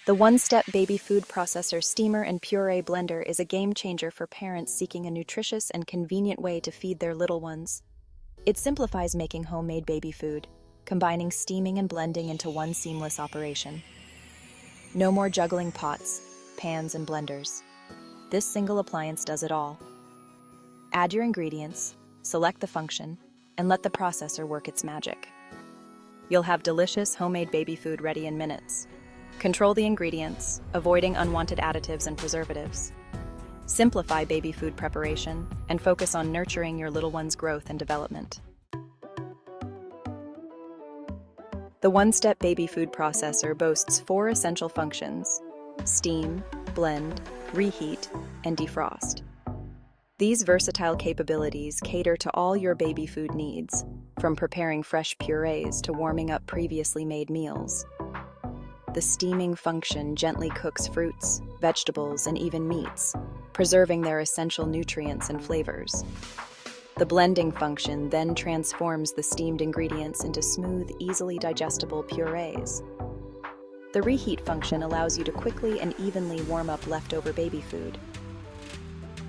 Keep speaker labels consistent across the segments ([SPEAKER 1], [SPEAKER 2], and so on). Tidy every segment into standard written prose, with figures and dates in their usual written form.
[SPEAKER 1] The one-step baby food processor steamer and puree blender is a game changer for parents seeking a nutritious and convenient way to feed their little ones. It simplifies making homemade baby food, combining steaming and blending into one seamless operation. No more juggling pots, pans, and blenders. This single appliance does it all. Add your ingredients, select the function, and let the processor work its magic. You'll have delicious homemade baby food ready in minutes. Control the ingredients, avoiding unwanted additives and preservatives. Simplify baby food preparation and focus on nurturing your little one's growth and development. The one-step baby food processor boasts 4 essential functions: steam, blend, reheat, and defrost. These versatile capabilities cater to all your baby food needs, from preparing fresh purees to warming up previously made meals. The steaming function gently cooks fruits, vegetables, and even meats, preserving their essential nutrients and flavors. The blending function then transforms the steamed ingredients into smooth, easily digestible purees. The reheat function allows you to quickly and evenly warm up leftover baby food.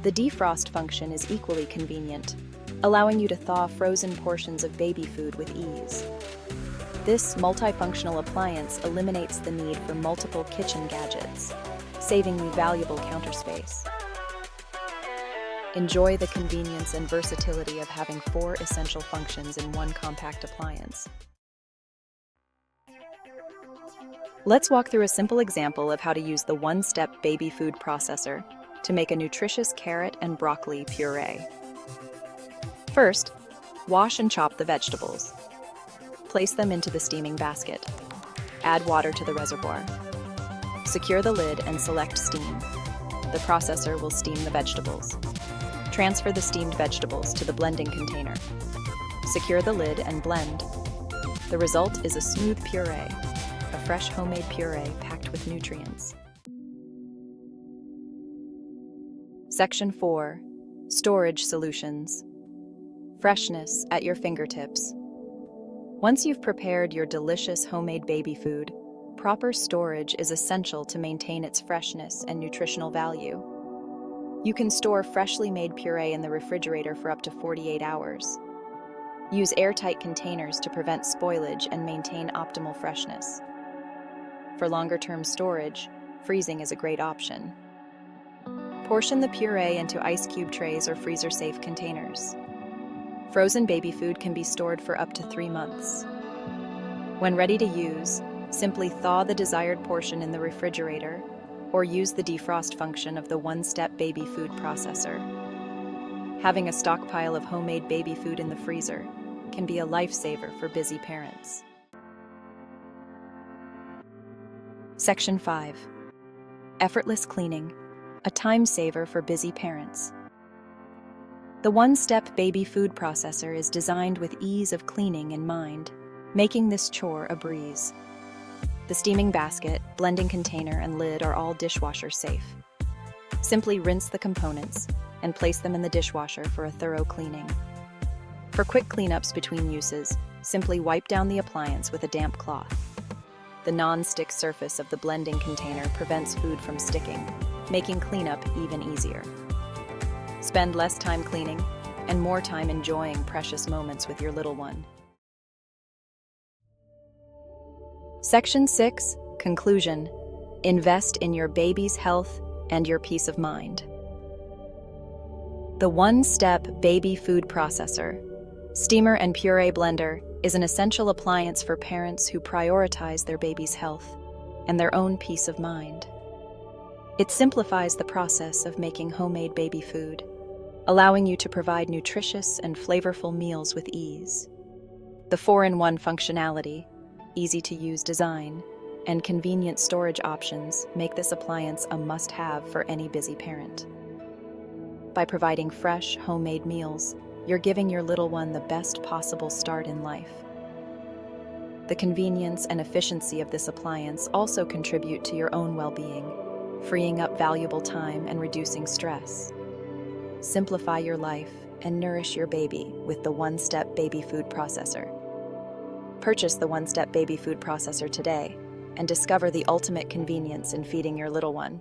[SPEAKER 1] The defrost function is equally convenient, allowing you to thaw frozen portions of baby food with ease. This multifunctional appliance eliminates the need for multiple kitchen gadgets, saving you valuable counter space. Enjoy the convenience and versatility of having 4 essential functions in one compact appliance. Let's walk through a simple example of how to use the one-step baby food processor to make a nutritious carrot and broccoli puree. First, wash and chop the vegetables. Place them into the steaming basket. Add water to the reservoir. Secure the lid and select steam. The processor will steam the vegetables. Transfer the steamed vegetables to the blending container. Secure the lid and blend. The result is a smooth puree, a fresh homemade puree packed with nutrients. Section 4. Storage Solutions. Freshness at your fingertips. Once you've prepared your delicious homemade baby food, proper storage is essential to maintain its freshness and nutritional value. You can store freshly made puree in the refrigerator for up to 48 hours. Use airtight containers to prevent spoilage and maintain optimal freshness. For longer-term storage, freezing is a great option. Portion the puree into ice cube trays or freezer-safe containers. Frozen baby food can be stored for up to 3 months. When ready to use, simply thaw the desired portion in the refrigerator or use the defrost function of the one-step baby food processor. Having a stockpile of homemade baby food in the freezer can be a lifesaver for busy parents. Section 5. Effortless Cleaning, a time saver for busy parents. The one-step baby food processor is designed with ease of cleaning in mind, making this chore a breeze. The steaming basket, blending container, and lid are all dishwasher safe. Simply rinse the components and place them in the dishwasher for a thorough cleaning. For quick cleanups between uses, simply wipe down the appliance with a damp cloth. The non-stick surface of the blending container prevents food from sticking, making cleanup even easier. Spend less time cleaning and more time enjoying precious moments with your little one. Section 6. Conclusion. Invest in your baby's health and your peace of mind. The one-step baby food processor, steamer and puree blender is an essential appliance for parents who prioritize their baby's health and their own peace of mind. It simplifies the process of making homemade baby food, allowing you to provide nutritious and flavorful meals with ease. The 4-in-1 functionality, easy-to-use design, and convenient storage options make this appliance a must-have for any busy parent. By providing fresh, homemade meals, you're giving your little one the best possible start in life. The convenience and efficiency of this appliance also contribute to your own well-being, freeing up valuable time and reducing stress. Simplify your life and nourish your baby with the one-step baby food processor. Purchase the one-step baby food processor today and discover the ultimate convenience in feeding your little one.